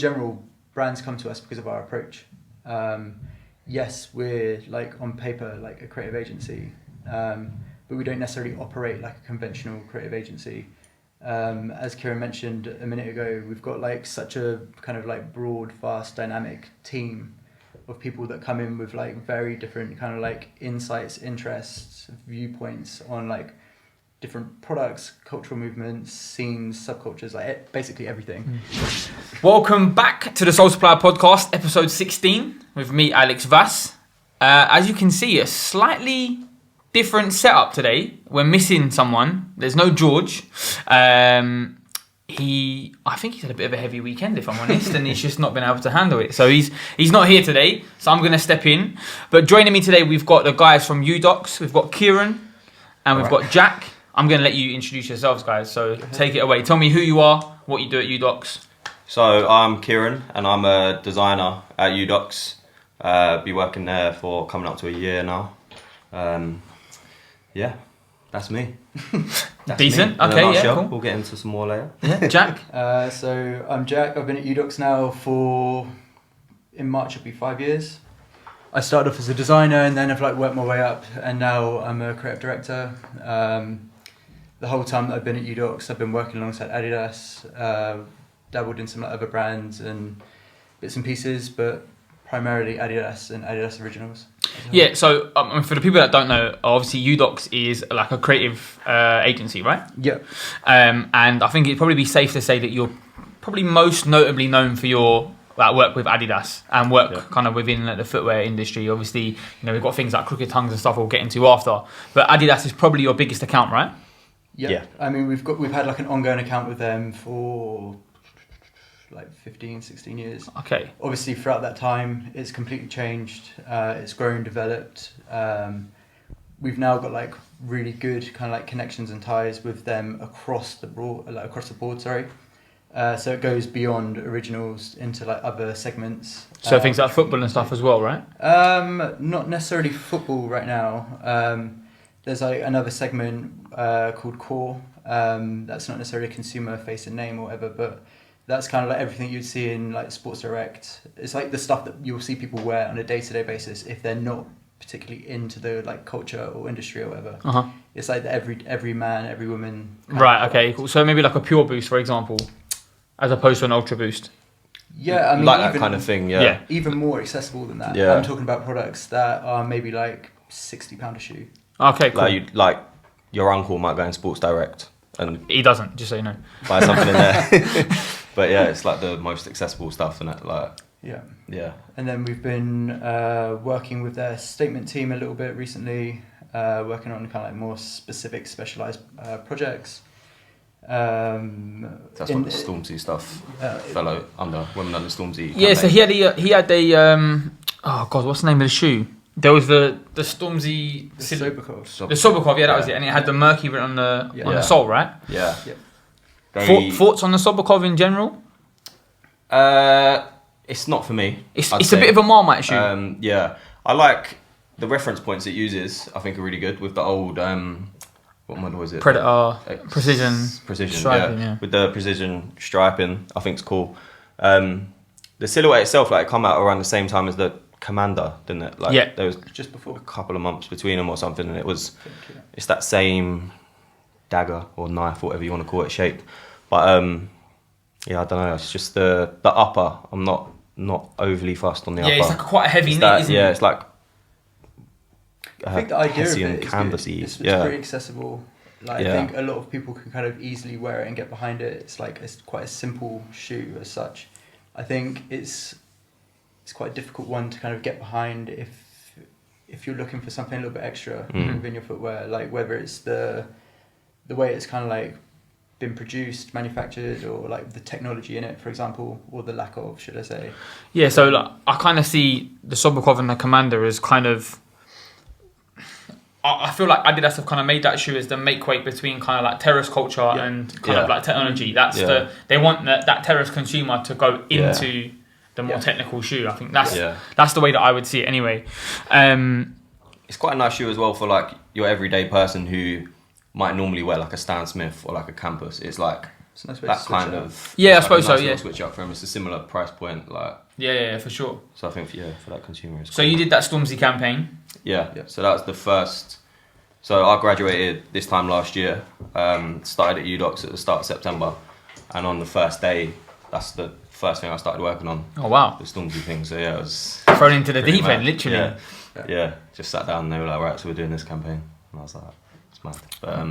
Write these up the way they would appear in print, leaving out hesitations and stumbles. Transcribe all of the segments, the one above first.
general, brands come to us because of our approach. Yes, we're like on paper like a creative agency, but we don't necessarily operate like a conventional creative agency. As Kieran mentioned a minute ago, we've got like such a kind of like broad, vast, dynamic team of people that come in with like very different kind of like insights, interests, viewpoints on like different products, cultural movements, scenes, subcultures, like basically everything. Welcome back to the Supplier podcast, episode 16, with me, Alex Vass. As you can see, a slightly different setup today. We're missing someone. There's no George. I think he's had a bit of a heavy weekend, if I'm honest, and he's just not been able to handle it. So he's not here today, so I'm going to step in. But joining me today, we've got the guys from U-Dox. We've got Kieran, and we've got Jack. I'm going to let you introduce yourselves, guys, so take it away. Tell me who you are, what you do at U-Dox. So I'm Kieran, and I'm a designer at U-Dox. Be working there for coming up to a year now. Yeah, that's me. That's decent. Me. Okay, yeah, cool. We'll get into some more later. Yeah, Jack. So I'm Jack. I've been at U-Dox now in March it'll be 5 years. I started off as a designer and then I've like worked my way up, and now I'm a creative director. The whole time that I've been at U-Dox, I've been working alongside Adidas, dabbled in some like other brands and bits and pieces, but primarily Adidas and Adidas Originals. Yeah, so for the people that don't know, obviously U-Dox is like a creative agency, right? Yeah. And I think it'd probably be safe to say that you're probably most notably known for your work with Adidas and work kind of within the footwear industry. Obviously, we've got things like Crooked Tongues and stuff we'll get into after, but Adidas is probably your biggest account, right? Yeah. I mean, we've had like an ongoing account with them for like 15, 16 years. Okay. Obviously, throughout that time, it's completely changed. It's grown, developed. We've now got like really good kind of like connections and ties with them across the board. Sorry. So it goes beyond Originals into like other segments. So things like football and stuff as well, right? Not necessarily football right now. There's like another segment called Core. That's not necessarily a consumer-facing name or whatever, but that's kind of like everything you'd see in like Sports Direct. It's like the stuff that you'll see people wear on a day-to-day basis if they're not particularly into the like culture or industry or whatever. Uh-huh. It's like the every man, every woman. Right. Okay. Cool. So maybe like a Pure Boost, for example, as opposed to an Ultra Boost. Yeah, I mean, like that kind of thing. Yeah. Even more accessible than that. Yeah. I'm talking about products that are maybe like £60 a shoe. Okay. Cool. Like your uncle might go in Sports Direct and he doesn't. Just so you know. buy something in there. But yeah, it's like the most accessible stuff, and like. Yeah. And then we've been working with their statement team a little bit recently, working on kind of like more specific, specialised projects. That's what the Stormzy stuff women under Stormzy. Yeah, so he had a oh god, what's the name of the shoe? There was the Stormzy the Sobukov. The Sobukov, yeah, that was it, and it had the Murky written on the sole, right? Yeah. Thoughts on the Sobukov in general? It's not for me. It's a bit of a Marmite shoe. Yeah, I like the reference points it uses. I think are really good with the old what model was it? Predator precision striping, yeah. With the precision striping, I think it's cool. The silhouette itself, like, come out around the same time as the Commander, didn't it? Like, there was just before a couple of months between them or something, and it's that same dagger or knife, whatever you want to call it, shape. But yeah, I don't know. It's just the upper. I'm not overly fussed on the upper. Yeah, it's like quite a heavy knit, isn't it? Yeah, it's like. I think the idea of it is canvasy. It's pretty accessible. Like, I think a lot of people can kind of easily wear it and get behind it. It's like it's quite a simple shoe as such. I think it's quite a difficult one to kind of get behind if you're looking for something a little bit extra within your footwear. Like whether it's the way it's kind of like been produced, manufactured, or like the technology in it, for example, or the lack of, should I say? Yeah. So like, I kind of see the Sobukov and the Commander as kind of. I feel like Adidas have kind of made that shoe as the make weight between kind of like terrace culture and kind of like technology. That's they want that terrace consumer to go into the more technical shoe. I think that's the way that I would see it anyway. It's quite a nice shoe as well for like your everyday person who might normally wear like a Stan Smith or like a Campus. It's like It's a nice way to that switch kind it up. of Yeah, I it's suppose a so, nice yeah. little switch up for him. It's a similar price point, like Yeah, for sure. so. I think for that consumer, it's So cool. you did that Stormzy campaign. Yeah. Yeah. So that was the first. So I graduated this time last year. Started at U-Dox at the start of September, and on the first day, that's the first thing I started working on. Oh wow! The Stormzy thing. So yeah, it was Thrown into the pretty deep end, mad. literally. Yeah. Just sat down and they were like, right, so we're doing this campaign, and I was like, it's mad. But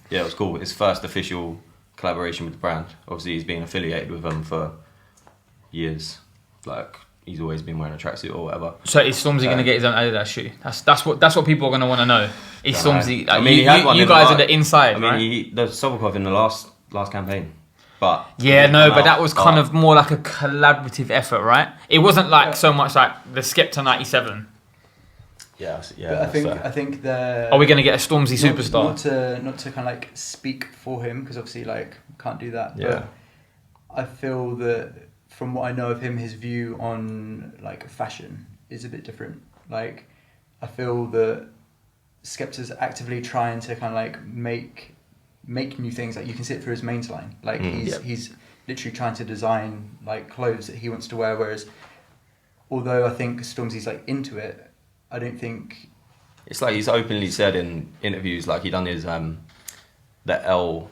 yeah, it was cool. His first official collaboration with the brand. Obviously, he's been affiliated with them for years. Like he's always been wearing a tracksuit or whatever. So is Stormzy going to get his own Adidas shoe? That's what people are going to want to know. Is Stormzy? Like, I mean, he had one you in guys the are the inside, I mean, right? the Sobolkov in the last campaign, but Yeah, it didn't no, come but out. that was kind of more like a collaborative effort, right? It wasn't like Yeah. so much like the Skepta 97. Yeah. But I think the. Are we going to get a Stormzy superstar? Not to kind of like speak for him, because obviously like can't do that. Yeah. But I feel that from what I know of him, his view on like fashion is a bit different. Like I feel that Skepta's actively trying to kind of like make new things. Like you can see it through his mains line. Like he's literally trying to design like clothes that he wants to wear. Whereas although I think Stormzy's like into it, I don't think It's like he's openly said in interviews, like he done his the L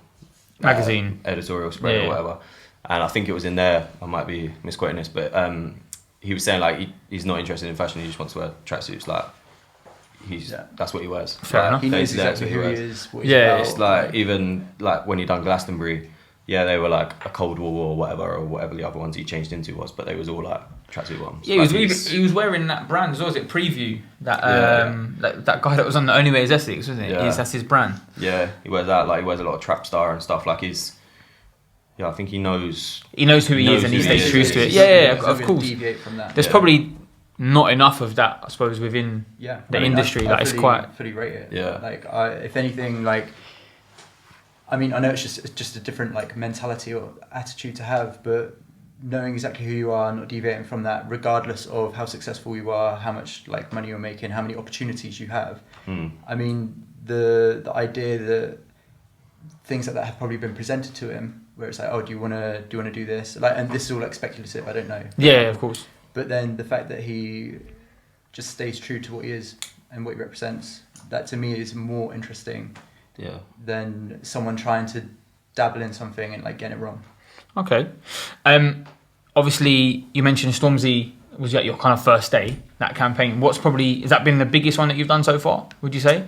Magazine editorial spread or whatever, and I think it was in there. I might be misquoting this, but he was saying like he's not interested in fashion. He just wants to wear tracksuits. Like that's what he wears. Fair like, enough. he knows basically that's exactly what who he wears. is. What he's Yeah, about. It's like even like when he done Glastonbury, yeah, they were like a Cold War or whatever the other ones he changed into was, but they was all like tracksuit ones. Yeah, like he was wearing that brand as well. Was it Preview? That Yeah. that guy that was on the Only Way is Essex, wasn't it? Yeah. That's his brand. Yeah, he wears that. Like he wears a lot of Trap Star and stuff. Like I think he knows. He knows who he is and he who stays is. true to it. He's Yeah, not of gonna course. Deviate from that. There's probably not enough of that, I suppose, within the industry. I Like it's quite. fully rate it. Yeah. Like if anything, like I mean, I know it's just a different like mentality or attitude to have, but knowing exactly who you are, not deviating from that, regardless of how successful you are, how much like money you're making, how many opportunities you have. I mean, the idea that things like that have probably been presented to him, where it's like, oh, do you wanna do this? Like, and this is all like speculative. I don't know. Yeah, of course. But then the fact that he just stays true to what he is and what he represents, that to me is more interesting Yeah. than someone trying to dabble in something and like getting it wrong. Okay. Obviously, you mentioned Stormzy was at your kind of first day, that campaign. Has that been the biggest one that you've done so far, would you say?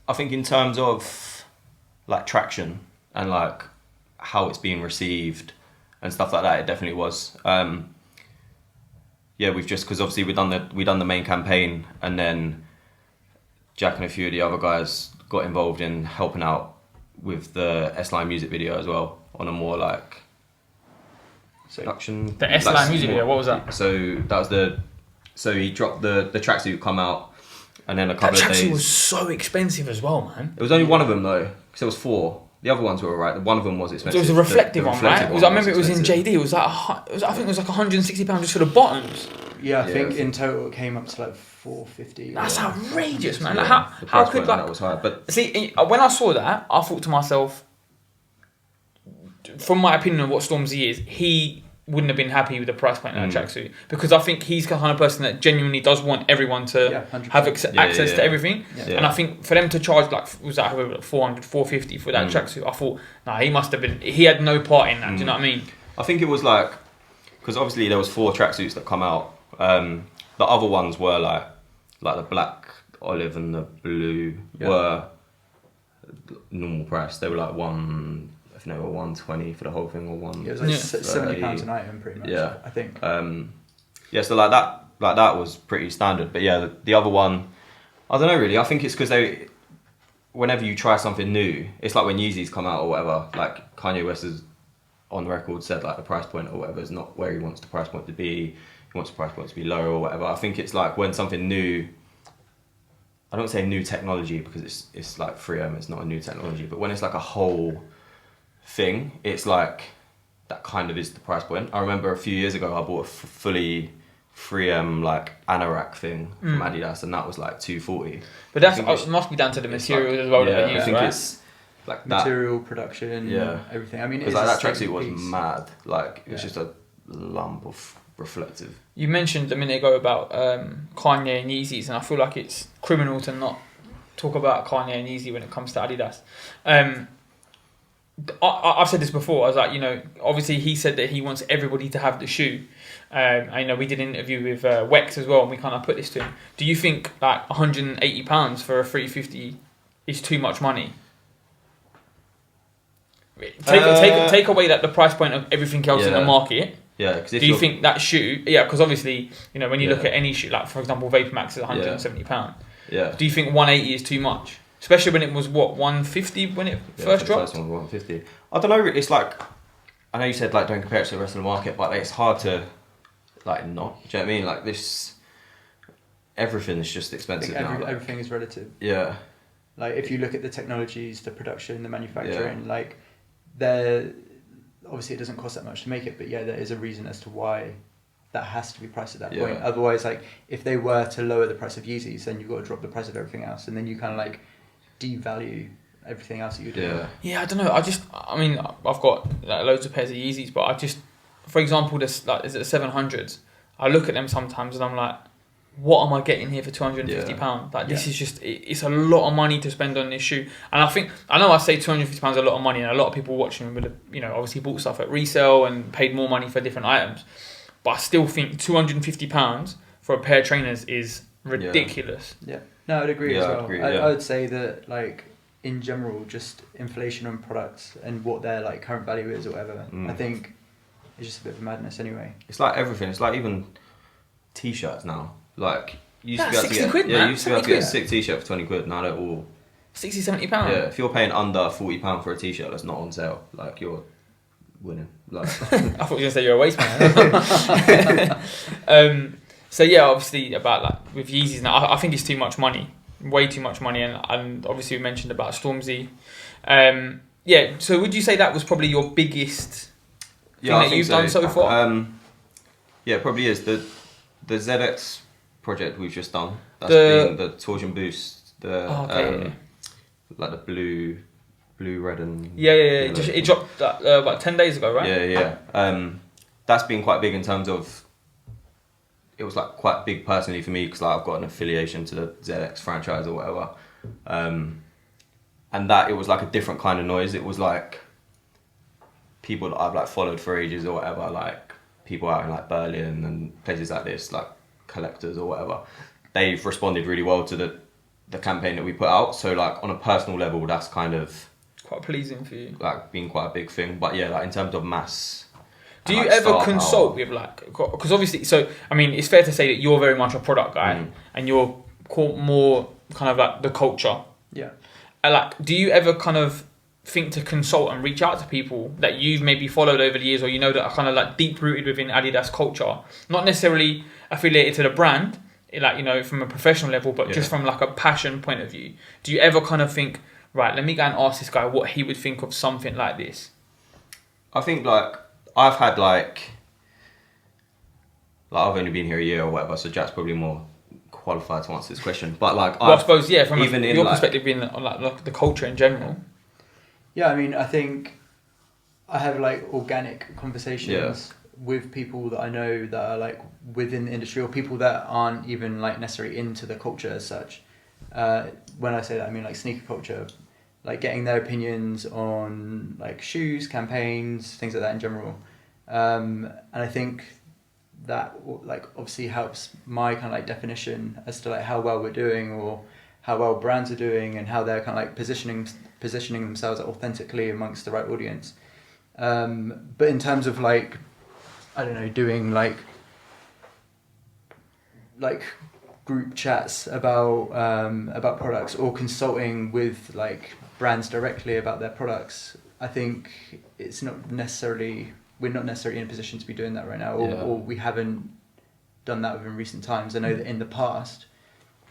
I think in terms of like traction and like how it's being received and stuff like that, it definitely was. Yeah, we've just because obviously we done the main campaign, and then Jack and a few of the other guys got involved in helping out with the S-Line music video as well on a more like production. The S-Line music video, what was that? So that was so he dropped the tracksuit come out, and then a couple That of days. tracksuit was so expensive as well, man. It was only one of them though, because there was 4. The other ones were alright. One of them was expensive. It was a reflective The one, right? reflective I remember it was in expensive. JD. It was like I think it was like £160 just for the bottoms. Yeah, I think Yeah. in total it came up to like 450. That's outrageous, man. Yeah, Like, the how price could point on like that was high, but see when I saw that, I thought to myself, from my opinion of what Stormzy is, he wouldn't have been happy with the price point of that tracksuit, because I think he's the kind of person that genuinely does want everyone to Yeah, 100%. have access to everything. Yeah. And I think for them to charge like was that however 400, 450 for that tracksuit, I thought he had no part in that. Do you know what I mean? I think it was like, because obviously there was 4 tracksuits that come out. The other ones were like the black, olive, and the blue were normal price. They were like I think they were 120 for the whole thing, or one. Yeah, it was like Yeah. £70 an item, pretty much. Yeah. I think. Yeah, so like that was pretty standard. But yeah, the other one, I don't know really. I think it's because whenever you try something new, it's like when Yeezys come out or whatever. Like Kanye West has on record said like the price point or whatever is not where he wants the price point to be. He wants the price point to be lower or whatever. I think it's like when something new. I don't say new technology because it's like 3M. It's not a new technology, but when it's like a whole thing, it's like that kind of is the price point. I remember a few years ago I bought a fully 3M like anorak thing from Adidas, and that was like $240. But it must be down to the materials as well that they use, I think right? it's like that material production, everything. I mean, because it's like a that tracksuit statement was piece. mad. Like it was just a lump of reflective. You mentioned a minute ago about Kanye and Yeezys, and I feel like it's criminal to not talk about Kanye and Yeezy when it comes to Adidas. I've said this before. I was like, obviously he said that he wants everybody to have the shoe. I know we did an interview with Wex as well, and we kind of put this to him. Do you think like £180 for a 350 is too much money? Take away that the price point of everything else in the market. Yeah, because do you think that shoe? Yeah, because obviously when you look at any shoe, like for example, Vapor Max is £170. Yeah. Do you think 180 is too much? Especially when it was 150 when it first dropped. The first one was 150. I don't know. It's like I know you said like don't compare it to the rest of the market, but it's hard to like not. Do you know what I mean? Like this, everything is just expensive now. Everything is relative. Yeah. Like if you look at the technologies, the production, the manufacturing, like there, obviously it doesn't cost that much to make it, but there is a reason as to why that has to be priced at that point. Otherwise, like if they were to lower the price of Yeezys, then you've got to drop the price of everything else, and then you kind of like devalue everything else that you're doing. Yeah, I don't know. I mean, I've got like, loads of pairs of Yeezys, but for example, this like is it the 700s? I look at them sometimes and I'm like, what am I getting here for £250? Like this is just it's a lot of money to spend on this shoe. And I know I say £250 is a lot of money, and a lot of people watching would have obviously bought stuff at resale and paid more money for different items. But I still think £250 for a pair of trainers is ridiculous. Yeah. No, I'd agree as well. I'd agree, I would say that like in general, just inflation on products and what their like current value is or whatever, I think it's just a bit of madness anyway. It's like everything. It's like even t-shirts now. Like you used to be able to get, £60, man. you used to be able to get a sick t-shirt for £20. Now they're all £60-70. Yeah, if you're paying under £40 for a t-shirt that's not on sale, like you're winning. Like I thought you were gonna say you're a waste man. So obviously about like with Yeezys now, I think it's too much money, way too much money, and obviously we mentioned about Stormzy. So would you say that was probably your biggest thing that you've done so far? Yeah, it probably is. The ZX project we've just done. That's been the torsion boost, like the blue, red and It dropped about 10 days ago, right? Yeah. That's been quite big in terms of. It was like quite big personally for me because like I've got an affiliation to the ZX franchise or whatever, and that it was like a different kind of noise. It was like people that I've like followed for ages or whatever, like people out in like Berlin and places like this, like collectors or whatever. They've responded really well to the campaign that we put out. So like on a personal level, that's kind of quite pleasing for you. Like been quite a big thing, but like in terms of mass. Do you ever consult with like, because obviously, so I mean, it's fair to say that you're very much a product guy and you're more kind of like the culture. Yeah. Like, do you ever kind of think to consult and reach out to people that you've maybe followed over the years, or that are kind of like deep rooted within Adidas culture, not necessarily affiliated to the brand, like from a professional level, but just from like a passion point of view? Do you ever kind of think, right, let me go and ask this guy what he would think of something like this? I think like. I've had like I've only been here a year or whatever, so Jack's probably more qualified to answer this question. But like, I suppose from even your perspective, being like the culture in general. Yeah, I mean, I think I have like organic conversations with people that I know that are like within the industry, or people that aren't even like necessarily into the culture as such. When I say that, I mean like sneaker culture. Like getting their opinions on like shoes, campaigns, things like that in general, and I think that like obviously helps my kind of like definition as to like how well we're doing or how well brands are doing and how they're kind of like positioning themselves authentically amongst the right audience. But in terms of like, I don't know, doing like group chats about products or consulting with like brands directly about their products, I think we're not necessarily in a position to be doing that right now, or we haven't done that within recent times. I know that in the past,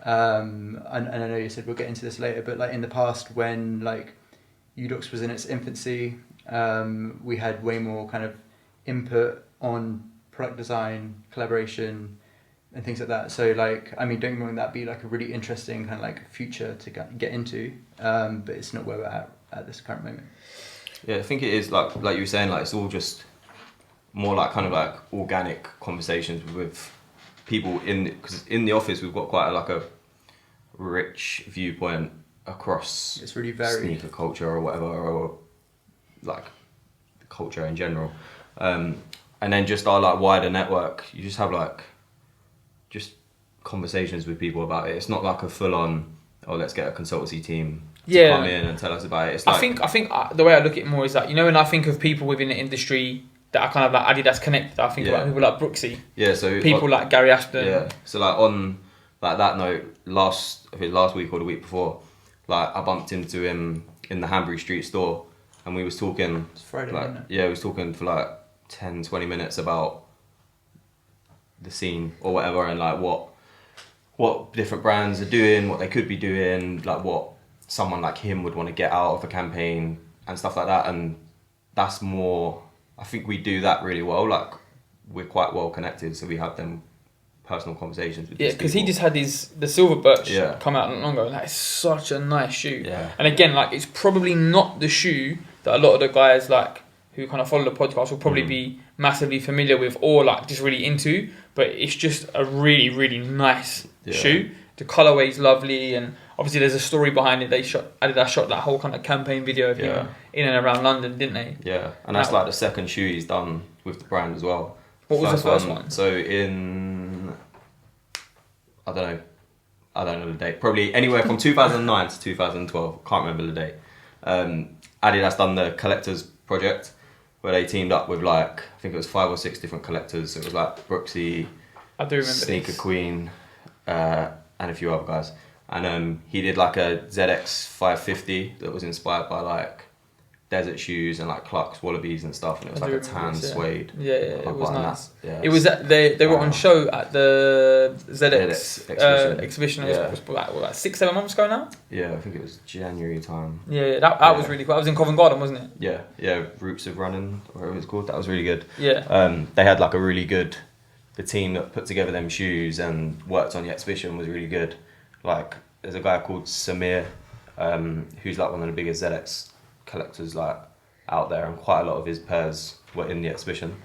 and I know you said we'll get into this later, but like in the past when like U-Dox was in its infancy, we had way more kind of input on product design, collaboration, and things like that. So like, I mean, don't get me wrong, that'd be like a really interesting kind of like future to get into, but it's not where we're at at this current moment. Yeah, I think it is like you were saying, like it's all just more like kind of like organic conversations with people because in the office we've got quite a rich viewpoint across It's really varied. sneaker culture or whatever, or like culture in general, and then just our like wider network. You just have like just conversations with people about it. It's not like a full on let's get a consultancy team to come in and tell us about it. It's like, I think the way I look at it more is that, you know, when I think of people within the industry that are kind of like Adidas connected, I think about people like Brooksy. Yeah, so people like Gary Ashton. Yeah, so like on like that note, last week or the week before, like I bumped into him in the Hanbury Street store, and we was talking. It's Friday, like, isn't it? Yeah, we was talking for like 10-20 minutes about the scene or whatever, and like what different brands are doing, what they could be doing, like what someone like him would want to get out of a campaign and stuff like that. And that's more, I think we do that really well. Like we're quite well connected, so we have them personal conversations with because he just had the silver birch Yeah. come out not long ago. Like, it's such a nice shoe. Yeah. And again, like it's probably not the shoe that a lot of the guys like who kind of follow the podcast will probably be massively familiar with or like just really into, but it's just a really, really nice shoe. The colorway's lovely, and obviously there's a story behind it. Adidas shot that whole kind of campaign video of him in and around London, didn't they? Yeah, and that's like the second shoe he's done with the brand as well. What was the first one? So in, I don't know the date. Probably anywhere from 2009 to 2012. Can't remember the date. Adidas done the collectors project where they teamed up with like I think it was 5 or 6 different collectors. So it was like Brooksy, I do remember Sneaker this. Queen, and a few other guys. And he did like a ZX 550 that was inspired by like desert shoes and like Clark's Wallabies and stuff, and it was like a tan suede. Yeah, it was nice. Yeah, it was at, they were on show at the ZX exhibition. Yeah. It was like 6-7 months ago now. Yeah, I think it was January time. Yeah, that was really cool. I was in Covent Garden, wasn't it? Yeah, Roots of Running, or whatever it's called. That was really good. Yeah. They had like a really good. The team that put together them shoes and worked on the exhibition was really good. Like, there's a guy called Samir, who's like one of the biggest ZX collectors like out there, and quite a lot of his pairs were in the exhibition.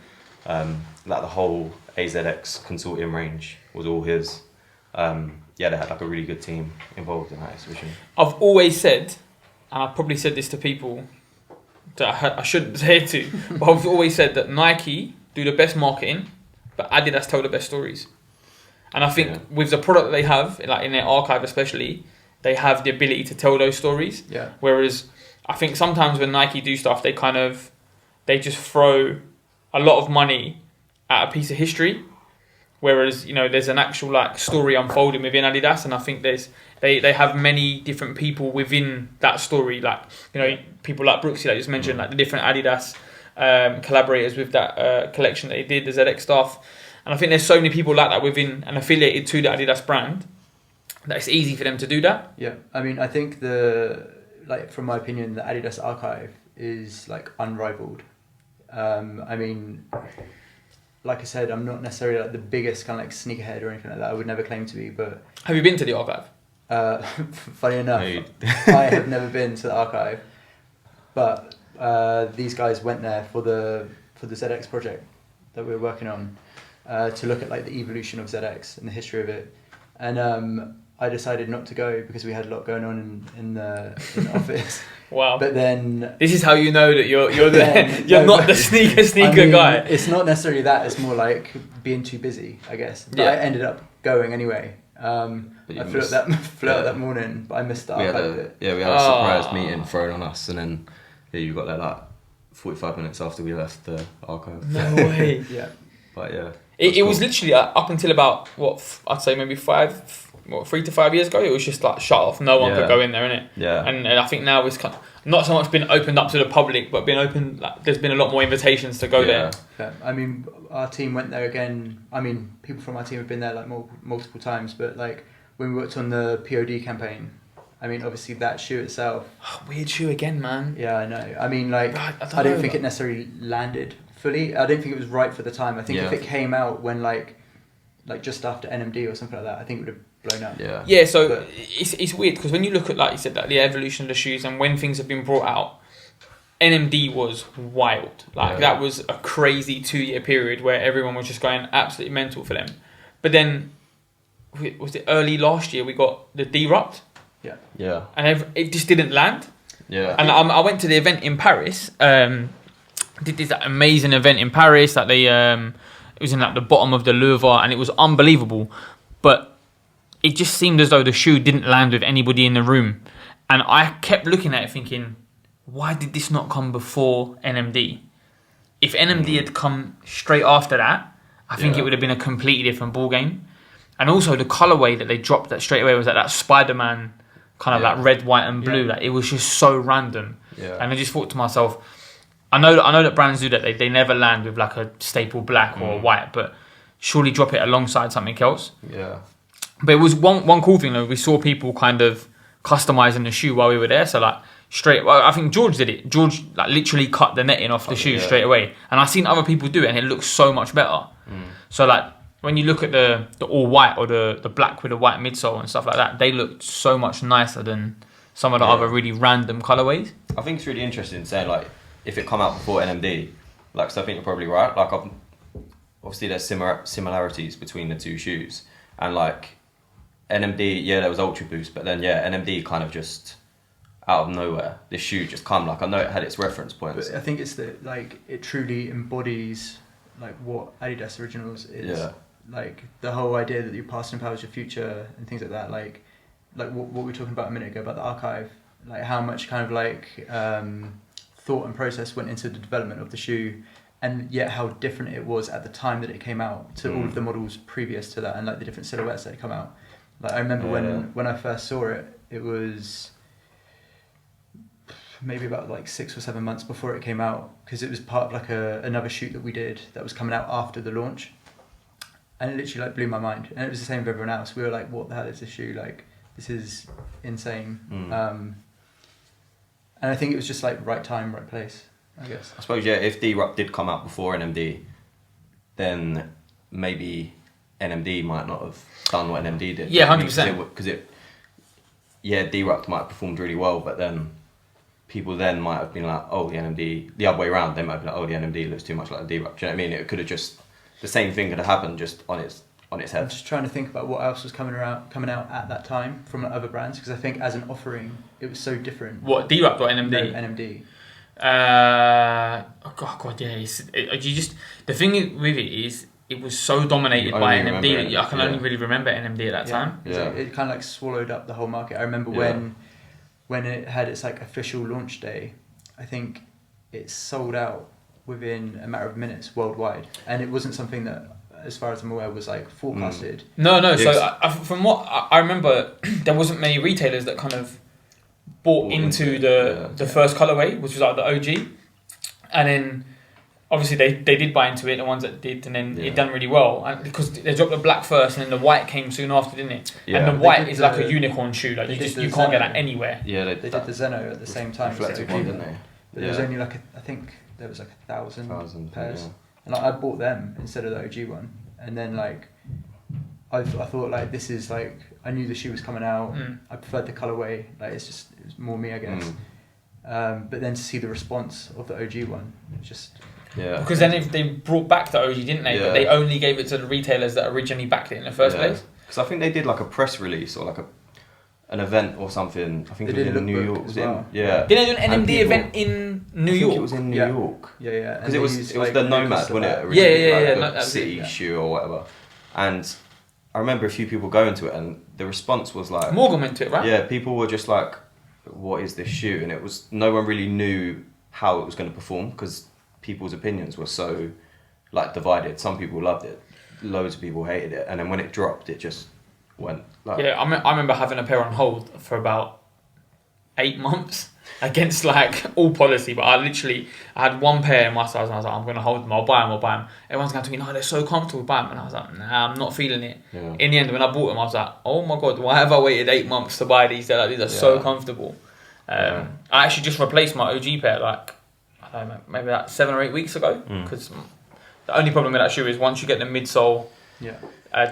Like the whole AZX consortium range was all his. They had like a really good team involved in that exhibition. I've always said, and I've probably said this to people that I shouldn't say it to, but I've always said that Nike do the best marketing, but Adidas tell the best stories. And I think with the product that they have, like in their archive especially, they have the ability to tell those stories. Yeah. Whereas I think sometimes when Nike do stuff, they just throw a lot of money at a piece of history. Whereas, you know, there's an actual like story unfolding within Adidas, and I think they have many different people within that story. Like, you know, people like Brooksy that I just mentioned, like the different Adidas collaborators with that collection that they did, the ZX stuff. And I think there's so many people like that within and affiliated to the Adidas brand that it's easy for them to do that. Yeah, I mean, I think from my opinion, the Adidas archive is like unrivaled. I mean, like I said, I'm not necessarily like the biggest kind of like sneakerhead or anything like that. I would never claim to be, but Have you been to the archive? funny enough, I have never been to the archive, but these guys went there for the ZX project that we were working on to look at like the evolution of ZX and the history of it, and I decided not to go because we had a lot going on in the office. Wow! But then this is how you know that you're not the sneaker guy. It's not necessarily that. It's more like being too busy, I guess. But I ended up going anyway. I flew up that morning, but I missed out. We had a surprise meeting thrown on us, and then you got there like 45 minutes after we left the archive. No way. Yeah. But yeah. It was literally up until about I'd say maybe 3 to 5 years ago. It was just like shut off. No one could go in there, innit? Yeah. And I think now it's kind of not so much been opened up to the public, but been open. Like, there's been a lot more invitations to go there. Yeah. I mean, our team went there again. I mean, people from our team have been there like multiple times. But like when we worked on the POD campaign, I mean, obviously that shoe itself. Weird shoe again, man. Yeah, I know. I mean, like I don't think it necessarily landed fully. I don't think it was right for the time. I think if it came out when like just after NMD or something like that, I think it would have blown up. Yeah, so But- it's weird because when you look at, like you said, like the evolution of the shoes and when things have been brought out, NMD was wild. That was a crazy 2-year period where everyone was just going absolutely mental for them. But then, was it early last year we got the D-Rupt? Yeah. And it just didn't land. Yeah. And I went to the event in Paris. Did this amazing event in Paris that it was in like the bottom of the Louvre, and it was unbelievable. But it just seemed as though the shoe didn't land with anybody in the room, and I kept looking at it thinking, why did this not come before NMD? If NMD had come straight after that, I think it would have been a completely different ball game. And also the colorway that they dropped that straight away was like that Spider-Man kind of like red, white, and blue. Like it was just so random. Yeah. And I just thought to myself, I know that brands do that. They never land with like a staple black or white, but surely drop it alongside something else. Yeah. But it was one cool thing though. We saw people kind of customizing the shoe while we were there. So like I think George did it. George like literally cut the netting off the shoe straight away. And I've seen other people do it, and it looks so much better. So like when you look at the all white or the black with the white midsole and stuff like that, they look so much nicer than some of the other really random colorways. I think it's really interesting saying like if it come out before NMD, like, so I think you're probably right. Like obviously there's similarities between the two shoes, and like NMD, there was Ultra Boost, but then NMD kind of just out of nowhere, this shoe just come. Like I know it had its reference points. But I think it's that like it truly embodies like what Adidas Originals is. Yeah. Like the whole idea that your past empowers your future and things like that. Like what we were talking about a minute ago about the archive. Like how much kind of like thought and process went into the development of the shoe, and yet how different it was at the time that it came out to all of the models previous to that, and like the different silhouettes that had come out. Like I remember when I first saw it, it was maybe about like 6 or 7 months before it came out, because it was part of like another shoot that we did that was coming out after the launch, and it literally like blew my mind. And it was the same with everyone else. We were like, what the hell is this shoe? Like this is insane. And I think it was just like right time, right place, I guess. I suppose if D-Rupt did come out before NMD, then maybe NMD might not have done what NMD did. Yeah, 100%. Because D-Rupt might have performed really well, but then people then might have been like, oh, the NMD, the other way around, they might have been like, oh, the NMD looks too much like the D-Rupt. Do you know what I mean? It could have just, the same thing could have happened just on its I'm head. just trying to think about what else was coming out at that time from other brands, because I think as an offering, it was so different. What, D-Rupt or NMD? No, NMD. The thing with it is, it was so dominated by NMD that I can only really remember NMD at that time. Yeah. It kind of like swallowed up the whole market. I remember when it had its like official launch day, I think it sold out within a matter of minutes worldwide, and it wasn't something that, as far as I'm aware, was like forecasted. No. So from what I remember, there wasn't many retailers that kind of bought into the first colorway, which was like the OG, and then obviously they did buy into it, the ones that did, and then it done really well, and because they dropped the black first, and then the white came soon after, didn't it? Yeah. And the white is like a unicorn shoe, like you can't get that anywhere. Yeah, They did the Zeno at the same time. Reflective one, didn't they? But there was only like I think there was like 1,000 pairs, and like, I bought them instead of the OG one, and then like I thought like this is like, I knew the shoe was coming out. I preferred the colorway. Like it was more me, I guess. But then to see the response of the OG one, it was just because then they brought back the OG, didn't they? But they only gave it to the retailers that originally backed it in the first place. Because I think they did like a press release or like an event or something. I think it was in New York. Well. Didn't they do an NMD event in New York? It was in New York. Yeah. Because it was the Nomad, wasn't it? Yeah. City shoe or whatever. And I remember a few people going to it, and the response was like, Morgan went to it, right? Yeah, people were just like, what is this shoe? And it was, no one really knew how it was going to perform, because people's opinions were so like divided. Some people loved it, loads of people hated it, and then when it dropped, it just went like... Yeah, I remember having a pair on hold for about 8 months against like all policy, but I had one pair in my size, and I was like, I'm going to hold them, I'll buy them. Everyone's going to me, no, they're so comfortable, buy them. And I was like, nah, I'm not feeling it. Yeah. In the end, when I bought them, I was like, oh my God, why have I waited 8 months to buy these? These are so comfortable. I actually just replaced my OG pair like, I don't know, maybe like 7 or 8 weeks ago, because the only problem with that shoe is once you get the midsole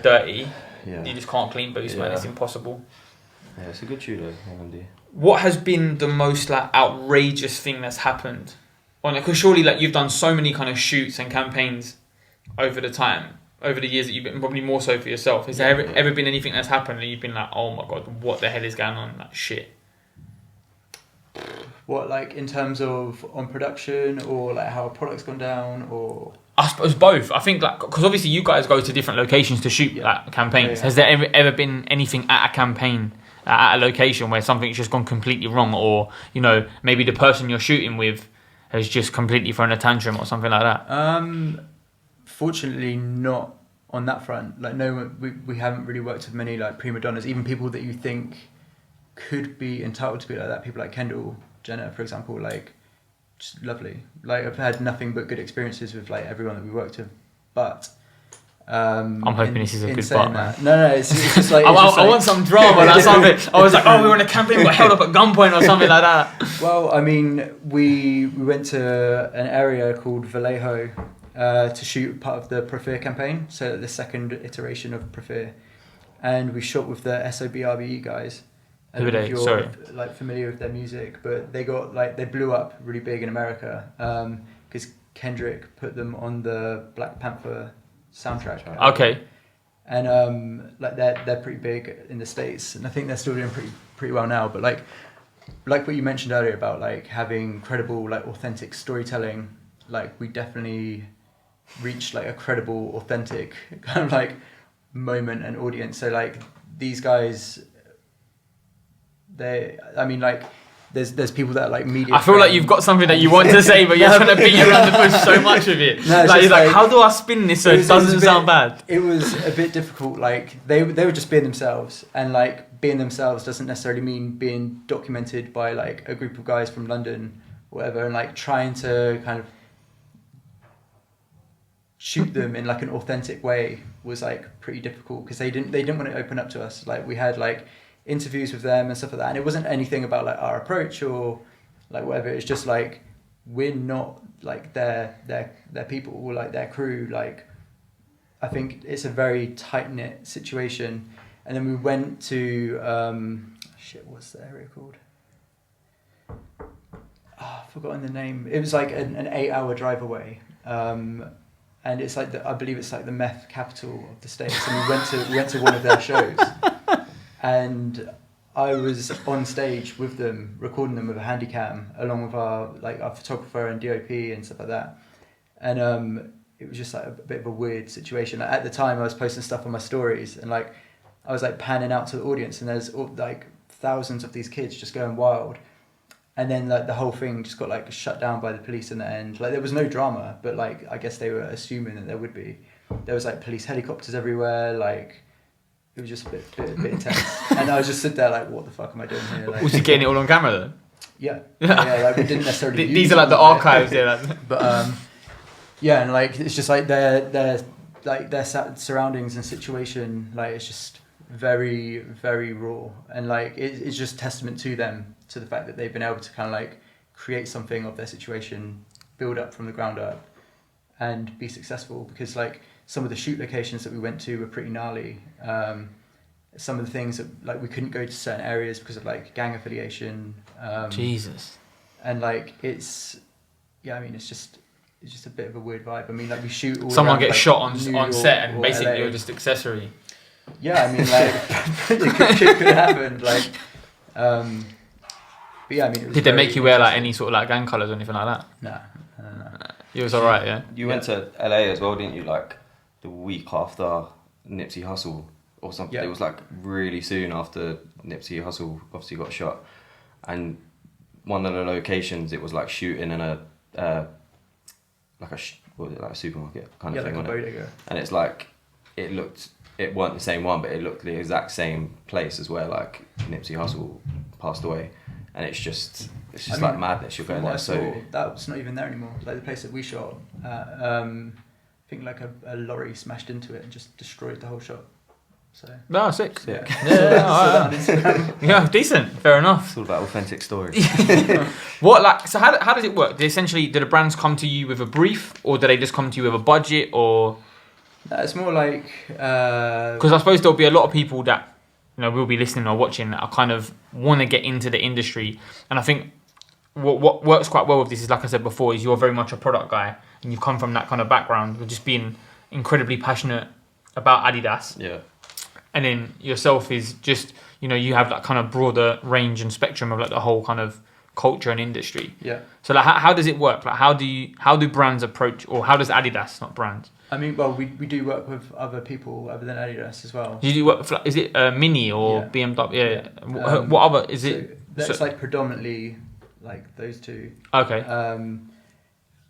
dirty, Yeah. You just can't clean boost, man. Yeah. It's impossible. Yeah, it's a good shoe though, MMD. What has been the most like outrageous thing that's happened on it? Because surely like you've done so many kind of shoots and campaigns over the years that you've been, probably more so for yourself. Has there ever been anything that's happened and you've been like, oh my god, what the hell is going on? Like shit. What, like in terms of on production, or like how a product's gone down, or? I suppose both. I think like because obviously you guys go to different locations to shoot like campaigns. Yeah. Has there ever been anything at a campaign at a location where something's just gone completely wrong, or you know maybe the person you're shooting with has just completely thrown a tantrum or something like that? Fortunately, not on that front. Like no, we haven't really worked with many like prima donnas, even people that you think could be entitled to be like that. People like Kendall Jenner, for example, like just lovely. Like I've had nothing but good experiences with like everyone that we worked with. But I'm hoping this is a good part, man. No, it's just like I want some drama or something. I was like, oh, we were on a campaign, we got held up at gunpoint or something like that. Well, I mean, we went to an area called Vallejo to shoot part of the Prefer campaign, so the second iteration of Prefer, and we shot with the SOBRBE guys. Who are they? Sorry. Like familiar with their music, but they got like they blew up really big in America because Kendrick put them on the Black Panther soundtrack. Okay. And like they're pretty big in the States, and I think they're still doing pretty well now. But like what you mentioned earlier about like having credible, like authentic storytelling, like we definitely reached like a credible, authentic kind of like moment and audience. So like these guys, I mean like there's people that are like media. I feel like you've got something that you want to say, but you're trying to beat around the bush so much with it. No, like you're like, how do I spin this so it doesn't sound bad? It was a bit difficult. Like they were just being themselves, and like being themselves doesn't necessarily mean being documented by like a group of guys from London, whatever, and like trying to kind of shoot them in like an authentic way was like pretty difficult because they didn't want to open up to us. Like we had like interviews with them and stuff like that, and it wasn't anything about like our approach or like whatever. It's just like we're not like their people or like their crew. Like I think it's a very tight knit situation. And then we went to what's the area called? I've forgotten the name. It was like an 8-hour drive away. And it's like I believe it's like the meth capital of the States. And we went to one of their shows. And I was on stage with them, recording them with a handycam, along with our photographer and DOP and stuff like that. And it was just like a bit of a weird situation. Like, at the time, I was posting stuff on my stories, and like I was like panning out to the audience, and there's like thousands of these kids just going wild. And then like the whole thing just got like shut down by the police in the end. Like there was no drama, but like I guess they were assuming that there would be. There was like police helicopters everywhere, like. It was just a bit intense, and I was just sitting there like, "What the fuck am I doing here?" Like, was you getting it all on camera then? Yeah. Like we didn't necessarily. These are like the archives, yeah. But yeah, and like it's just like their surroundings and situation, like it's just very very raw, and like it's just testament to them, to the fact that they've been able to kind of like create something of their situation, build up from the ground up, and be successful. Because like. Some of the shoot locations that we went to were pretty gnarly. Some of the things that like we couldn't go to certain areas because of like gang affiliation. Jesus. And like it's just a bit of a weird vibe. I mean, like we shoot all someone around, gets like, shot on set and basically LA. you're just accessory. Yeah, I mean like it could happen. Like, but yeah, I mean. It was Did they make you wear like interesting. any sort of like gang colours or anything like that? No. You was alright, yeah. You went to LA as well, didn't you? Like the week after Nipsey Hussle or something. Yeah. It was like really soon after Nipsey Hussle obviously got shot, and one of the locations it was like shooting in a what was it, like a supermarket kind of thing, like a wasn't it? bodega. And it's like it weren't the same one, but it looked the exact same place as where like Nipsey Hussle passed away, and it's just like madness. You're going there, so that's not even there anymore. Like the place that we shot, I think like a lorry smashed into it and just destroyed the whole shot. So No, sick. yeah, Yeah, decent. Fair enough. it's all about authentic stories. What like so? How does it work? Do the brands come to you with a brief, or do they just come to you with a budget, or? It's more like Because I suppose there'll be a lot of people that will be listening or watching that are kind of want to get into the industry, and I think what works quite well with this is, like I said before, is you're very much a product guy and you've come from that kind of background with just being incredibly passionate about Adidas. Yeah. And then yourself is just, you have that kind of broader range and spectrum of like the whole kind of culture and industry. Yeah. So like, how does it work? Like, how do brands approach, or how does Adidas, not brands? I mean, well, we do work with other people other than Adidas as well. Do you work for, is it Mini or Yeah. BMW? Yeah. Yeah. What other is it? That's like predominantly like those two. Okay.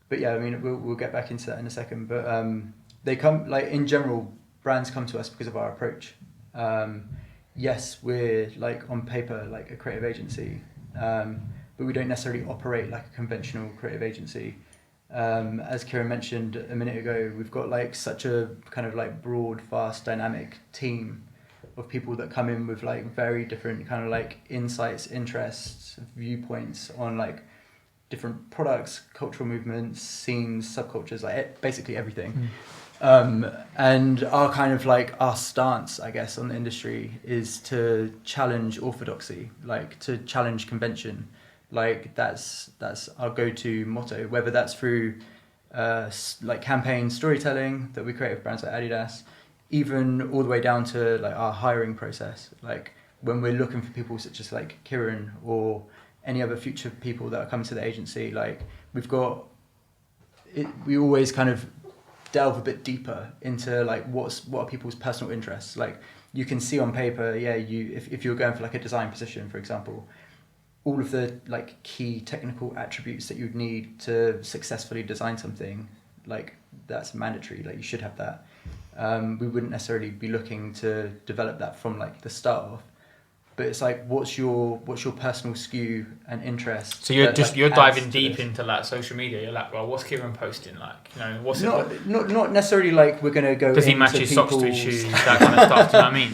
But yeah, I mean, we'll get back into that in a second. But they come, like, in general, brands come to us because of our approach. Yes, we're like on paper like a creative agency, but we don't necessarily operate like a conventional creative agency. As Kieran mentioned a minute ago, we've got like such a kind of like broad, fast, dynamic team of people that come in with like very different kind of like insights, interests, viewpoints on like different products, cultural movements, scenes, subcultures, like basically everything. And our kind of like our stance, I guess, on the industry is to challenge orthodoxy, like to challenge convention. Like that's our go-to motto, whether that's through like campaign storytelling that we create with brands like Adidas, even all the way down to like our hiring process. Like when we're looking for people such as like Kieran or any other future people that are coming to the agency, like we've got it, we always kind of delve a bit deeper into like what are people's personal interests. Like you can see on paper, if you're going for like a design position, for example, all of the like key technical attributes that you'd need to successfully design something, like that's mandatory, like you should have that. We wouldn't necessarily be looking to develop that from like the start off, but it's like what's your personal skew and interest. So you're diving deep this. into like social media. You're like, well, what's Kieran posting? Like, what's not necessarily like we're gonna go. Does he match his socks to his shoes? That kind of stuff. Do you know what I mean?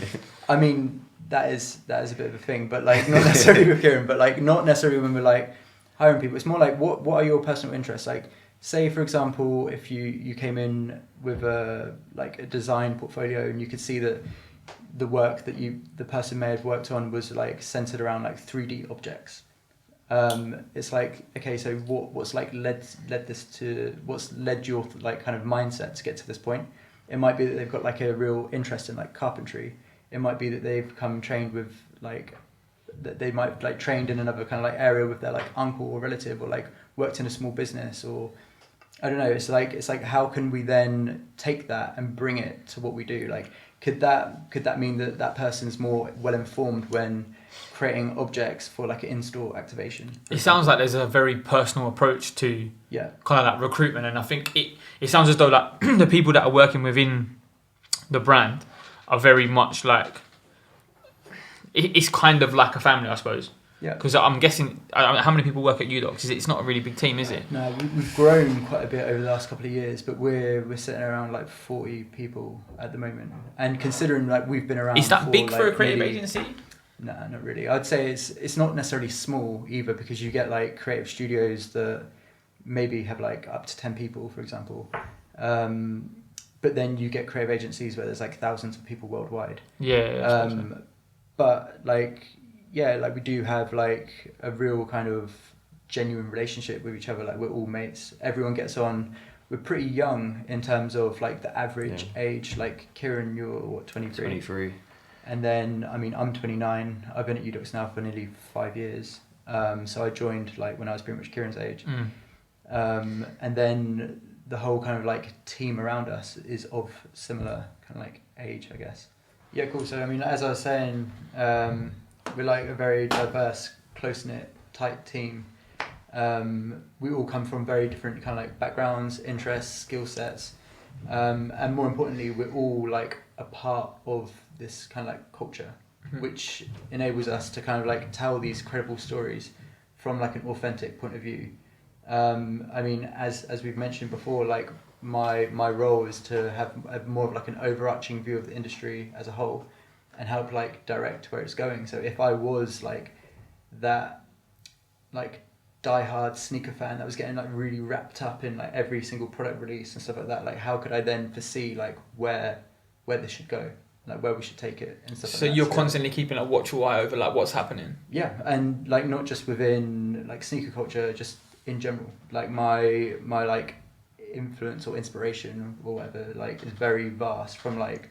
I mean, that is a bit of a thing, but like not necessarily with Kieran, but like not necessarily when we're like hiring people. It's more like what are your personal interests? Like say for example, if you came in with a design portfolio and you could see that the work that the person may have worked on was like centered around like 3D objects. It's like, okay, so what's like led your like kind of mindset to get to this point? It might be that they've got like a real interest in like carpentry. It might be that they've come trained with like, that they might have like trained in another kind of like area with their like uncle or relative, or like worked in a small business, or I don't know. It's like how can we then take that and bring it to what we do? Like could that mean that person's more well informed when creating objects for like an in-store activation? It sounds like there's a very personal approach to kind of like recruitment, and I think it sounds as though like the people that are working within the brand are very much like, it's kind of like a family, I suppose. Yeah. Because I'm guessing, how many people work at U-Dox? It's not a really big team, is it? No, we've grown quite a bit over the last couple of years, but we're sitting around like 40 people at the moment. And considering like we've been around, is that big like, for a creative agency? No, not really. I'd say it's not necessarily small either, because you get like creative studios that maybe have like up to 10 people, for example. But then you get creative agencies where there's like thousands of people worldwide. Yeah. But like we do have like a real kind of genuine relationship with each other. Like we're all mates. Everyone gets on. We're pretty young in terms of like the average age. Like Kieran, you're what, 23? 23. And then I mean I'm 29. I've been at U-Dox now for nearly 5 years. So I joined like when I was pretty much Kieran's age. And then the whole kind of like team around us is of similar kind of like age, I guess. Yeah, cool. So I mean, as I was saying, we're like a very diverse, close-knit, tight team. We all come from very different kind of like backgrounds, interests, skill sets, and more importantly, we're all like a part of this kind of like culture, which enables us to kind of like tell these credible stories from like an authentic point of view. I mean, as we've mentioned before, like my role is to have more of like an overarching view of the industry as a whole, and help like direct where it's going. So if I was like that like diehard sneaker fan that was getting like really wrapped up in like every single product release and stuff like that, like how could I then foresee like where this should go, like where we should take it and stuff like that. So you're constantly keeping a watchful eye over like what's happening. Yeah, and like not just within like sneaker culture, just in general. Like my like influence or inspiration or whatever like is very vast, from like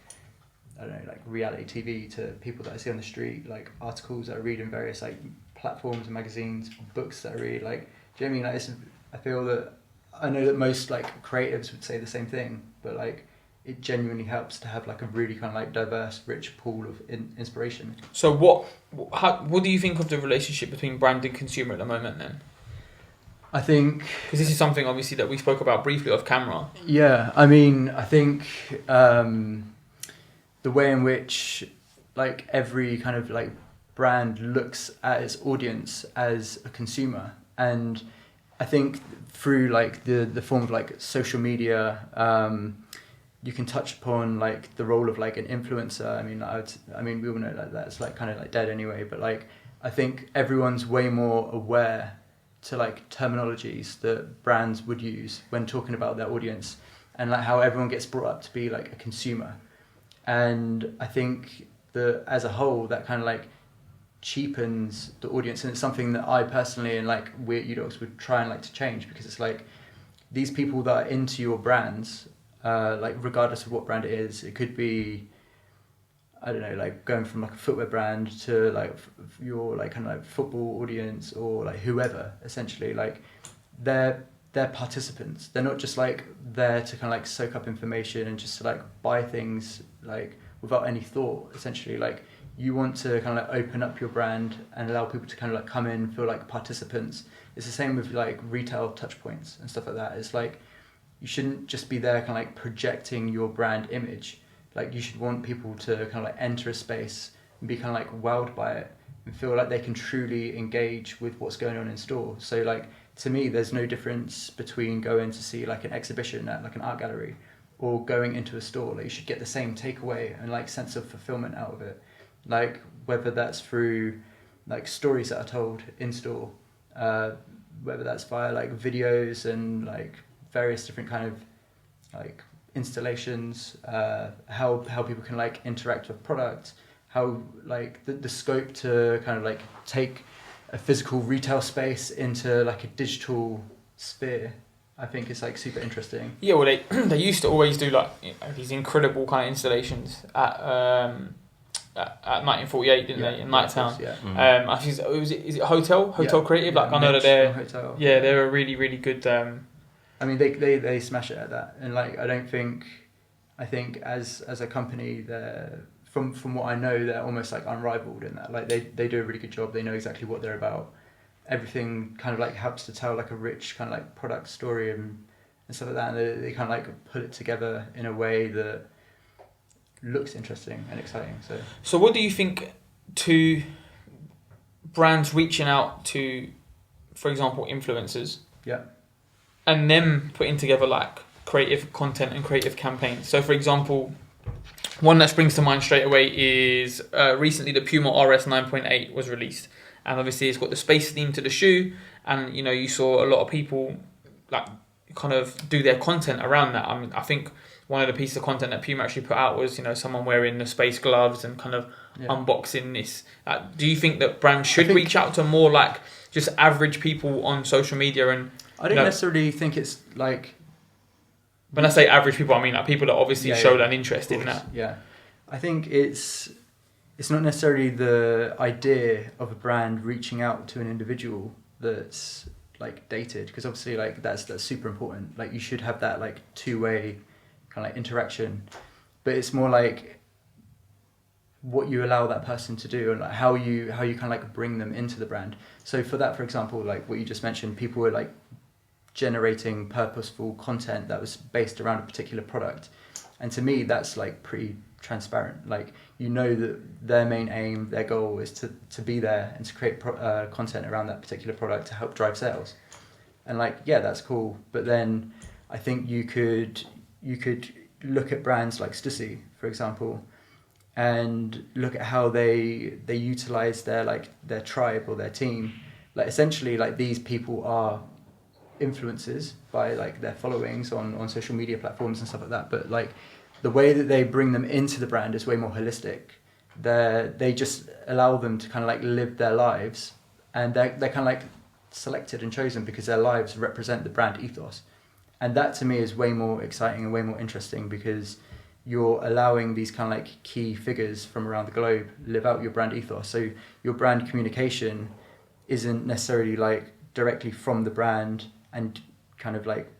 I don't know, like reality TV to people that I see on the street, like articles that I read in various like platforms and magazines, books that I read. Like, do you know what I mean? Like, I feel that I know that most like creatives would say the same thing, but like it genuinely helps to have like a really kind of like diverse, rich pool of inspiration. So what do you think of the relationship between brand and consumer at the moment then? I think because this is something obviously that we spoke about briefly off camera. Yeah, I mean, I think the way in which like every kind of like brand looks at its audience as a consumer, and I think through like the form of like social media, you can touch upon like the role of like an influencer. I mean we all know that that's like kind of like dead anyway, but like I think everyone's way more aware to like terminologies that brands would use when talking about their audience, and like how everyone gets brought up to be like a consumer. And I think that as a whole that kind of like cheapens the audience, and it's something that I personally and like we at U-Dox would try and like to change, because it's like these people that are into your brands, like regardless of what brand it is, it could be, I don't know, like going from like a footwear brand to like your like kind of like football audience or like whoever, essentially like they're participants. They're not just like there to kind of like soak up information and just to like buy things like without any thought, essentially. Like you want to kind of like open up your brand and allow people to kind of like come in, feel like participants. It's the same with like retail touch points and stuff like that. It's like you shouldn't just be there kind of like projecting your brand image. Like you should want people to kind of like enter a space and be kind of like wowed by it and feel like they can truly engage with what's going on in store. So like to me, there's no difference between going to see like an exhibition at like an art gallery or going into a store. Like you should get the same takeaway and like sense of fulfillment out of it. Like whether that's through like stories that are told in store, whether that's via like videos and like various different kind of like installations, how people can like interact with product, how like the scope to kind of like take a physical retail space into like a digital sphere. I think it's like super interesting. Yeah, well they used to always do like these incredible kind of installations at 1948, didn't they, in Nighttown? Yeah. Mm-hmm. I think is it Hotel Creative? Like I know that they're a really really good. I mean they smash it at that, and like I think as a company they're from what I know they're almost like unrivaled in that. Like they do a really good job. They know exactly what they're about. Everything kind of like helps to tell like a rich kind of like product story and stuff like that, and they kind of like put it together in a way that looks interesting and exciting. So what do you think to brands reaching out to, for example, influencers? Yeah. And them putting together like creative content and creative campaigns. So for example, one that springs to mind straight away is recently the Puma RS 9.8 was released, and obviously it's got the space theme to the shoe, and you know you saw a lot of people like kind of do their content around that. I mean, I think one of the pieces of content that Puma actually put out was, you know, someone wearing the space gloves and kind of unboxing this. Do you think that brands should reach out to more like just average people on social media? And I don't necessarily think it's like... When I say average people, I mean like people that obviously showed an interest in that. Yeah. I think it's not necessarily the idea of a brand reaching out to an individual that's like dated, because obviously like that's super important. Like you should have that like two-way kind of like interaction, but it's more like what you allow that person to do and like how you kind of like bring them into the brand. So for that, for example, like what you just mentioned, people were like generating purposeful content that was based around a particular product, and to me that's like pretty transparent. Like you know that their main aim, their goal is to be there and to create content around that particular product to help drive sales. And like yeah, that's cool, but then I think you could look at brands like Stussy, for example, and look at how they utilize their tribe or their team like essentially like these people are influencers by like their followings on social media platforms and stuff like that, but like the way that they bring them into the brand is way more holistic. They just allow them to kind of like live their lives, and they're kind of like selected and chosen because their lives represent the brand ethos. And that to me is way more exciting and way more interesting, because you're allowing these kind of like key figures from around the globe live out your brand ethos. So your brand communication isn't necessarily like directly from the brand and kind of like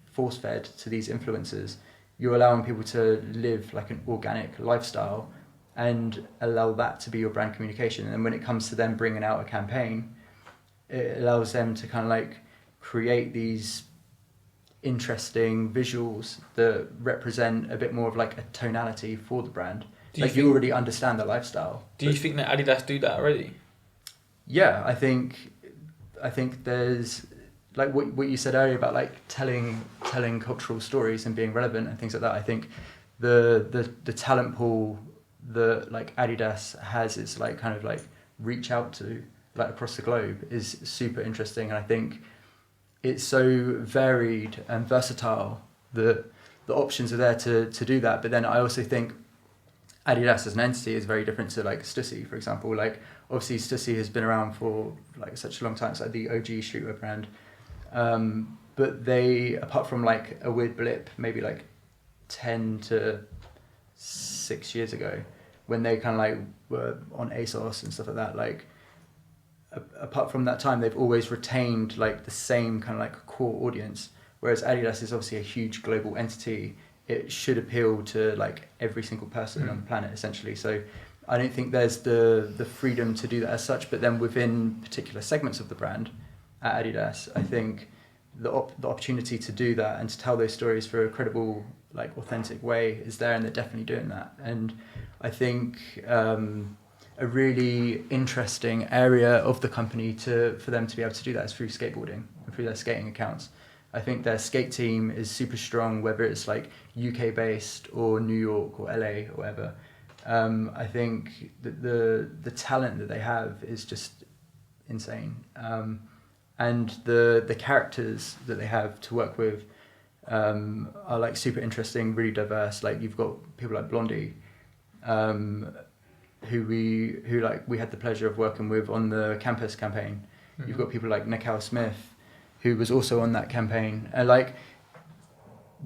force fed to these influencers. You're allowing people to live like an organic lifestyle and allow that to be your brand communication. And when it comes to them bringing out a campaign, it allows them to kind of like create these interesting visuals that represent a bit more of like a tonality for the brand. You already understand the lifestyle. Do you think that Adidas do that already? Yeah, I think there's like what you said earlier about like telling cultural stories and being relevant and things like that. I think the talent pool that like Adidas has is like kind of like reach out to like across the globe is super interesting, and I think it's so varied and versatile that the options are there to do that. But then I also think Adidas as an entity is very different to like Stussy, for example. Like obviously Stussy has been around for like such a long time. It's like the OG streetwear brand. But they, apart from like a weird blip, maybe like 10 to 6 years ago, when they kind of like were on ASOS and stuff like that, like apart from that time, they've always retained like the same kind of like core audience. Whereas Adidas is obviously a huge global entity. It should appeal to like every single person on the planet, essentially. So I don't think there's the freedom to do that as such. But then within particular segments of the brand at Adidas, I think the opportunity to do that and to tell those stories for a credible, like authentic way is there, and they're definitely doing that. And I think a really interesting area of the company for them to be able to do that is through skateboarding and through their skating accounts. I think their skate team is super strong, whether it's like UK based or New York or LA or whatever. I think that the talent that they have is just insane. And the characters that they have to work with are like super interesting, really diverse. Like you've got people like Blondie, who we had the pleasure of working with on the campus campaign. Mm-hmm. You've got people like Nicole Smith, who was also on that campaign. And like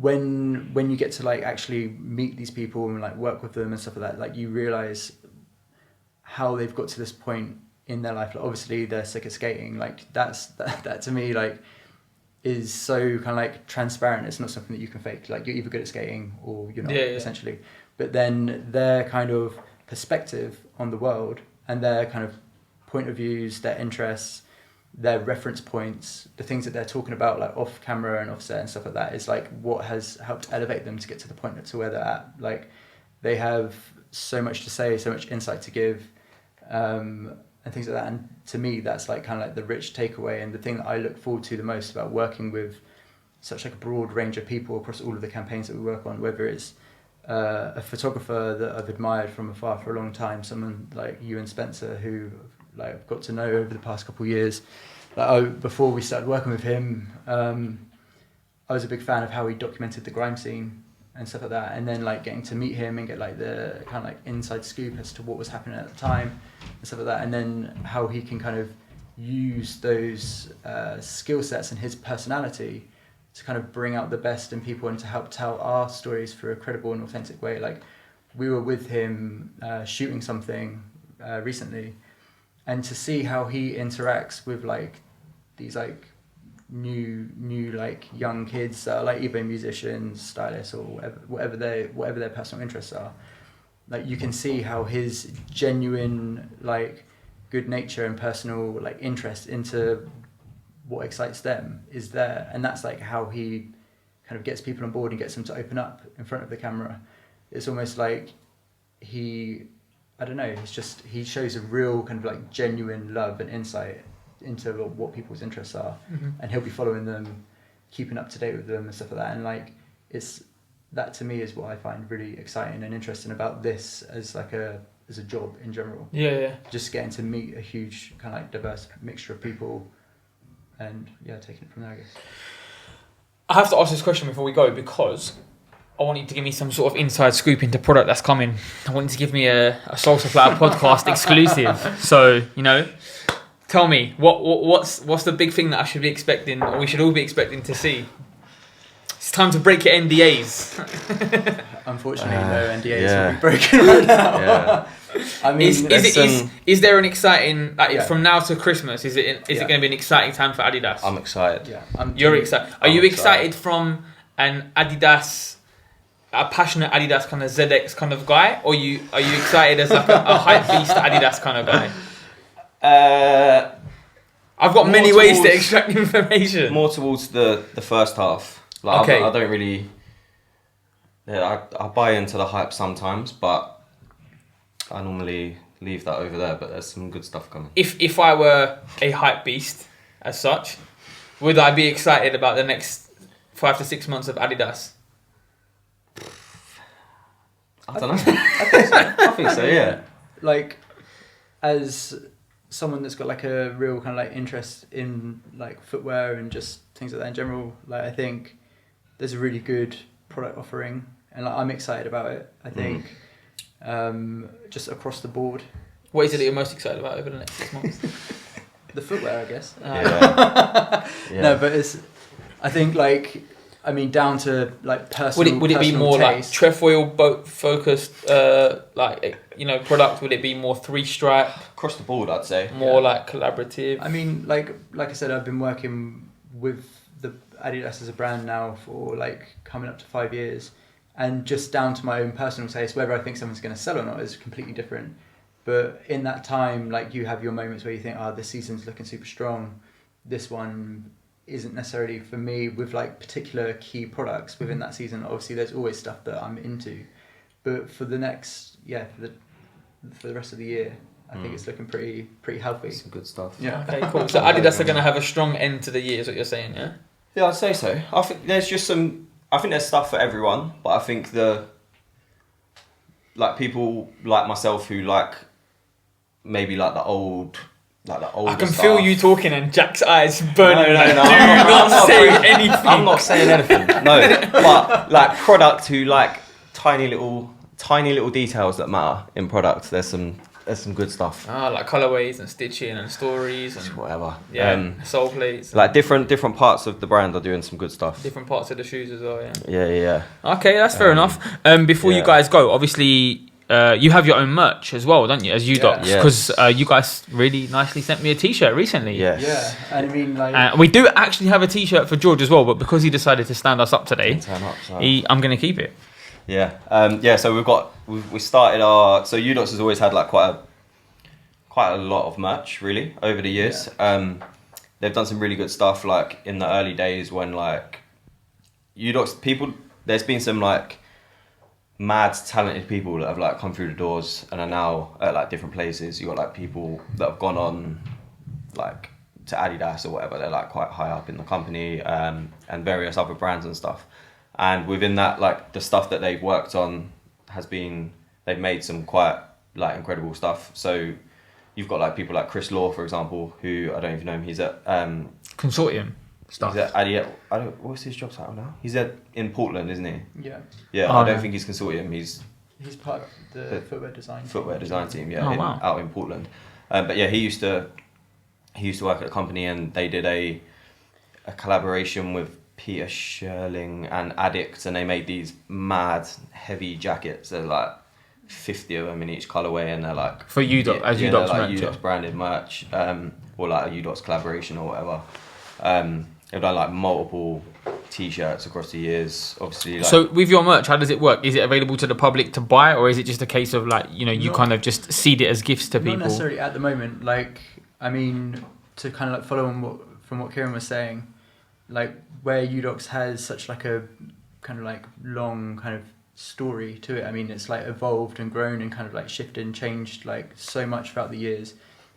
when you get to like actually meet these people and like work with them and stuff like that, like you realize how they've got to this point in their life. Like obviously they're sick of skating. Like that to me like is so kind of like transparent. It's not something that you can fake. Like you're either good at skating or you're not, essentially. But then their kind of perspective on the world and their kind of point of views, their interests, their reference points, the things that they're talking about like off camera and offset and stuff like that is like what has helped elevate them to get to the point to where they're at. Like they have so much to say, so much insight to give, and things like that. And to me, that's like kind of like the rich takeaway and the thing that I look forward to the most about working with such like a broad range of people across all of the campaigns that we work on, whether it's a photographer that I've admired from afar for a long time, someone like Ewan Spencer, who like I've got to know over the past couple of years. Like before we started working with him, I was a big fan of how he documented the grime scene and stuff like that, and then like getting to meet him and get like the kind of like inside scoop as to what was happening at the time and stuff like that, and then how he can kind of use those skill sets and his personality to kind of bring out the best in people and to help tell our stories for a credible and authentic way. Like we were with him shooting something recently, and to see how he interacts with like these like new like young kids that are like either musicians, stylists, or whatever their personal interests are, like you can see how his genuine like good nature and personal like interest into what excites them is there, and that's like how he kind of gets people on board and gets them to open up in front of the camera. It's almost like he shows a real kind of like genuine love and insight into what people's interests are, and he'll be following them, keeping up to date with them and stuff like that. And like that to me is what I find really exciting and interesting about this as like a as a job in general. Yeah. Just getting to meet a huge kind of like diverse mixture of people, and taking it from there, I guess. I have to ask this question before we go because I want you to give me some sort of inside scoop into product that's coming. I want you to give me a Soul Supplier podcast exclusive. So, tell me what's the big thing that I should be expecting, or we should all be expecting to see. It's time to break your NDAs. Unfortunately, no NDAs will be broken right now. Yeah. I mean, is there an exciting from now to Christmas? Is it going to be an exciting time for Adidas? I'm excited. Yeah, You're excited. Are you excited from an Adidas, a passionate Adidas kind of ZX kind of guy, or are you excited as like a hype beast Adidas kind of guy? I've got many ways to extract information. More towards the first half. Like, okay. I don't really. Yeah, I buy into the hype sometimes, but I normally leave that over there. But there's some good stuff coming. If I were a hype beast as such, would I be excited about the next 5 to 6 months of Adidas? I don't know. I think so. Yeah. Like, as someone that's got like a real kind of like interest in like footwear and just things like that in general, like I think there's a really good product offering, and like I'm excited about it. I think just across the board. What is it that you're most excited about over the next 6 months? The footwear, I guess. Yeah. No, but I think like, I mean, down to like personal. Would it be more taste. like trefoil boat focused, product? Would it be more 3-stripe? Across the board, I'd say. More like collaborative. I mean, like I said, I've been working with the Adidas as a brand now for like coming up to 5 years, and just down to my own personal taste, whether I think something's going to sell or not is completely different. But in that time, like you have your moments where you think, this season's looking super strong. This one isn't necessarily for me with like particular key products within that season. Obviously, there's always stuff that I'm into, but for the next for the rest of the year, I think it's looking pretty healthy. Some good stuff. Yeah. Okay, cool. So Adidas are going to have a strong end to the year, is what you're saying, yeah? Yeah, I'd say so. I think there's just I think there's stuff for everyone, but I think people like myself who like maybe like the old. I can feel you talking and Jack's eyes burning. No, I'm not saying anything. I'm not saying anything. No, but like product who like tiny little details that matter in products. There's some good stuff. Like colorways and stitching and stories and whatever. Yeah, sole plates. Like different parts of the brand are doing some good stuff. Different parts of the shoes as well. Yeah. Okay, that's fair enough. Before you guys go, obviously. You have your own merch as well, don't you, as U-Dox? Because you guys really nicely sent me a t-shirt recently. Yes. Yeah, and I mean, like... we do actually have a t-shirt for George as well, but because he decided to stand us up today, I'm going to keep it. Yeah. So we started our... So U-Dox has always had like quite a lot of merch, really, over the years. Yeah. They've done some really good stuff, like in the early days when like U-Dox people... There's been some like... mad talented people that have like come through the doors and are now at like different places. You got like people that have gone on like to Adidas or whatever. They're like quite high up in the company, and various other brands and stuff. And within that, like the stuff that they've worked on they've made some quite like incredible stuff. So you've got like people like Chris Law, for example, who I don't even know him. He's at Consortium stuff. He's at what's his job title now? He's in Portland, isn't he? Yeah. Yeah, I don't think he's Consortium. He's part of the footwear design team. Yeah, out in Portland. But yeah, he used to work at a company, and they did a collaboration with Peter Sherling and Addict, and they made these mad heavy jackets. There's like 50 of them in each colorway, and they're like for U-Dox as U-Dox like merch, U-Dox branded merch, or like a U-Dox collaboration or whatever. They've done like multiple t-shirts across the years, obviously. Like, so with your merch, how does it work? Is it available to the public to buy, or is it just a case of like, you kind of just seed it as gifts to people? Not necessarily at the moment. Like, I mean, to kind of like follow on from what Kieran was saying, like where U-Dox has such like a kind of like long kind of story to it. I mean, it's like evolved and grown and kind of like shifted and changed like so much throughout the years.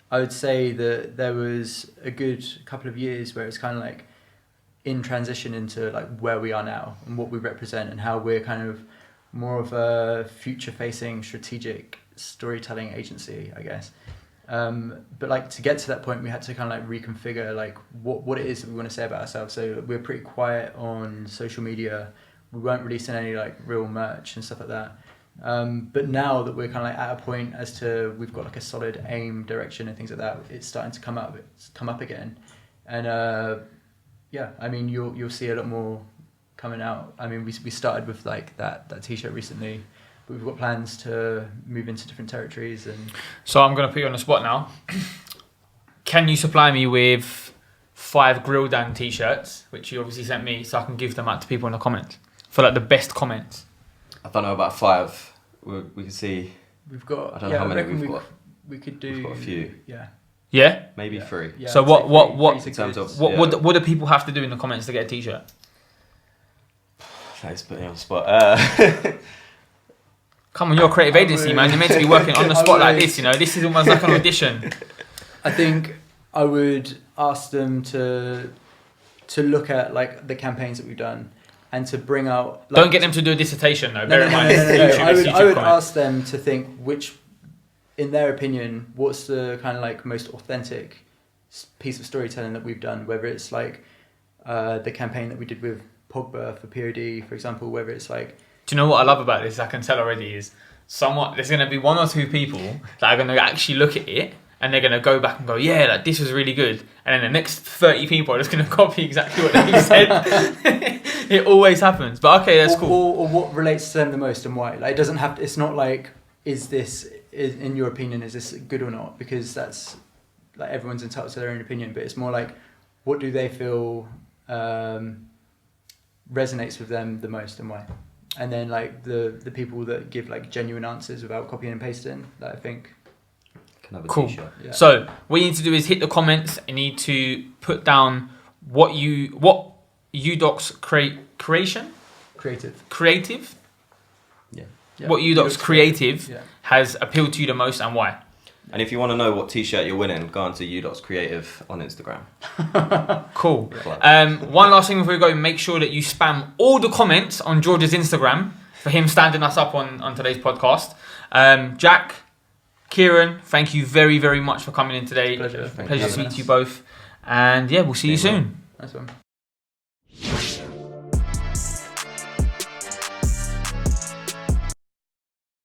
I would say that there was a good couple of years where it's kind of like in transition into like where we are now and what we represent and how we're kind of more of a future-facing, strategic storytelling agency, I guess. But like to get to that point, we had to kind of like reconfigure like what it is that we want to say about ourselves. So we're pretty quiet on social media. We weren't releasing any like real merch and stuff like that. But now that we're kind of like at a point as to we've got like a solid aim, direction, and things like that, it's starting to come up again. And yeah, I mean you'll see a lot more coming out. I mean we started with like that t-shirt recently. We've got plans to move into different territories. And so I'm going to put you on the spot now. Can you supply me with 5 Grill Dan t-shirts, which you obviously sent me, so I can give them out to people in the comments for like the best comments? I don't know about 5. We can see. We've got. I don't know how many we've got. We could do. We've got a few. Yeah. Yeah. Maybe 3. Yeah, so what in terms of what do people have to do in the comments to get a t-shirt? Thanks for putting me on the spot. Come on, you're a creative agency, man. You're meant to be working on the spot like this, you know. This is almost like an audition. I think I would ask them to look at like the campaigns that we've done and to bring out. Like, don't get them to do a dissertation though. Bear in mind. I would ask them to think which, in their opinion, what's the kind of like most authentic piece of storytelling that we've done. Whether it's like the campaign that we did with Pogba for POD, for example. Whether it's like. Do you know what I love about this? I can tell already is there's going to be 1 or 2 people that are going to actually look at it and they're going to go back and go, yeah, like this was really good. And then the next 30 people are just going to copy exactly what they said. It always happens. But okay, that's cool. Or what relates to them the most and why. Like it doesn't have. It's not like in your opinion, is this good or not? Because that's like everyone's entitled to their own opinion. But it's more like what do they feel resonates with them the most and why. And then like the people that give like genuine answers without copying and pasting, that I think can have a cool. t-shirt. Yeah. So what you need to do is hit the comments. You need to put down what U-Dox creative. Yeah. What U-Dox creative has appealed to you the most and why. And if you want to know what t-shirt you're winning, go on to U-Dox Creative on Instagram. Cool. One last thing before we go, make sure that you spam all the comments on George's Instagram for him standing us up on today's podcast. Jack, Kieran, thank you very, very much for coming in today. Pleasure to speak to you both. And yeah, we'll see you soon. Nice one.